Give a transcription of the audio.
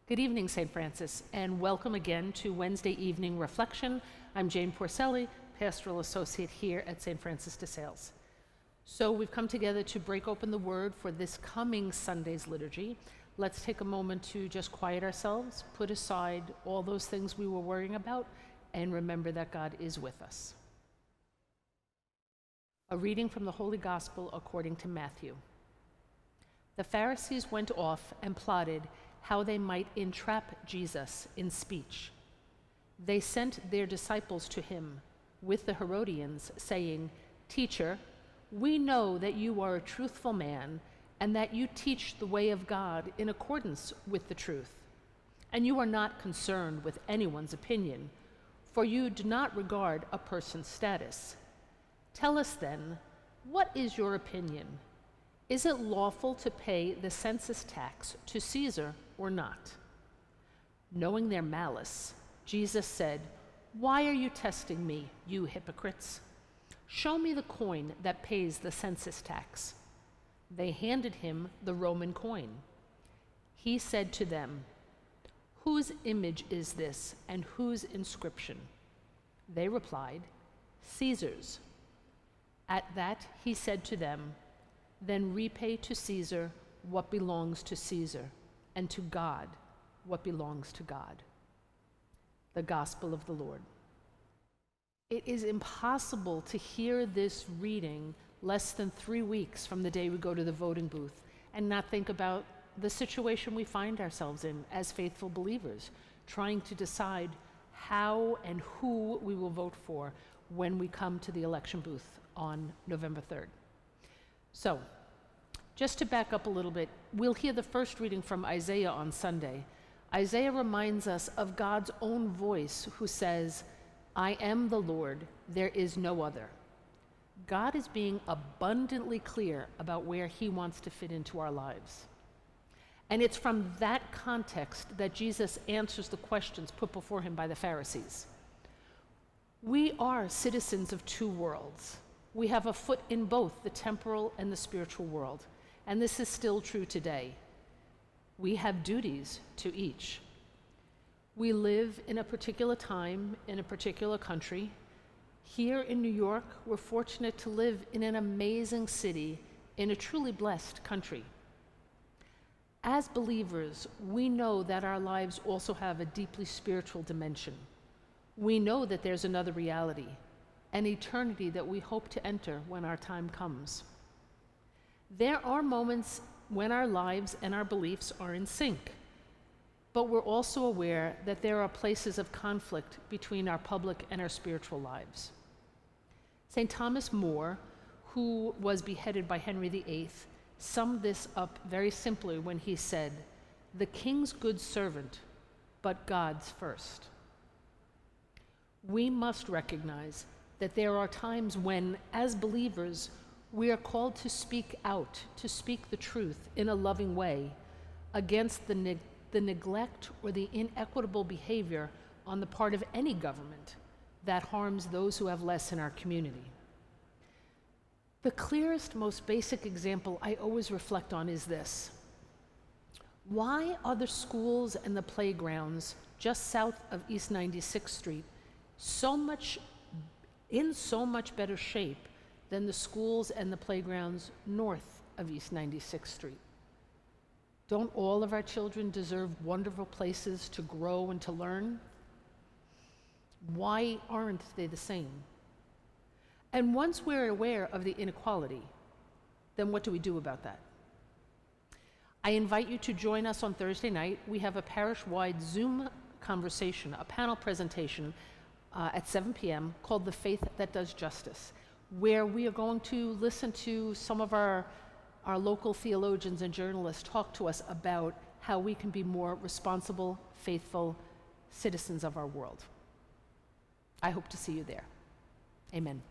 Good evening, St. Francis, and welcome again to Wednesday Evening Reflection. I'm Jayne Porcelli, Pastoral Associate here at St. Francis de Sales. So we've come together to break open the Word for this coming Sunday's liturgy. Let's take a moment to just quiet ourselves, put aside all those things we were worrying about, and remember that God is with us. A reading from the Holy Gospel according to Matthew. The Pharisees went off and plotted how they might entrap Jesus in speech. They sent their disciples to him with the Herodians, saying, "Teacher, we know that you are a truthful man and that you teach the way of God in accordance with the truth. And you are not concerned with anyone's opinion, for you do not regard a person's status. Tell us then, what is your opinion? Is it lawful to pay the census tax to Caesar or not?" Knowing their malice, Jesus said, "Why are you testing me, you hypocrites? Show me the coin that pays the census tax." They handed him the Roman coin. He said to them, "Whose image is this and whose inscription?" They replied, "Caesar's." At that he said to them, "Then repay to Caesar what belongs to Caesar, and to God what belongs to God." The Gospel of the Lord. It is impossible to hear this reading less than 3 weeks from the day we go to the voting booth and not think about the situation we find ourselves in as faithful believers, trying to decide how and who we will vote for when we come to the election booth on November 3rd. So, just to back up a little bit, we'll hear the first reading from Isaiah on Sunday. Isaiah reminds us of God's own voice who says, "I am the Lord, there is no other." God is being abundantly clear about where he wants to fit into our lives. And it's from that context that Jesus answers the questions put before him by the Pharisees. We are citizens of two worlds. We have a foot in both the temporal and the spiritual world, and this is still true today. We have duties to each. We live in a particular time, in a particular country. Here in New York, we're fortunate to live in an amazing city, in a truly blessed country. As believers, we know that our lives also have a deeply spiritual dimension. We know that there's another reality, an eternity that we hope to enter when our time comes. There are moments when our lives and our beliefs are in sync, but we're also aware that there are places of conflict between our public and our spiritual lives. St. Thomas More, who was beheaded by Henry VIII, summed this up very simply when he said, "The king's good servant, but God's first." We must recognize that there are times when, as believers, we are called to speak out, to speak the truth in a loving way against the neglect or the inequitable behavior on the part of any government that harms those who have less in our community. The clearest, most basic example I always reflect on is this. Why are the schools and the playgrounds just south of East 96th Street in so much better shape than the schools and the playgrounds north of East 96th Street? Don't all of our children deserve wonderful places to grow and to learn? Why aren't they the same? And once we're aware of the inequality, then what do we do about that? I invite you to join us on Thursday night. We have a parish-wide Zoom conversation, a panel presentation at 7 p.m. called The Faith That Does Justice, where we are going to listen to some of our local theologians and journalists talk to us about how we can be more responsible, faithful citizens of our world. I hope to see you there. Amen.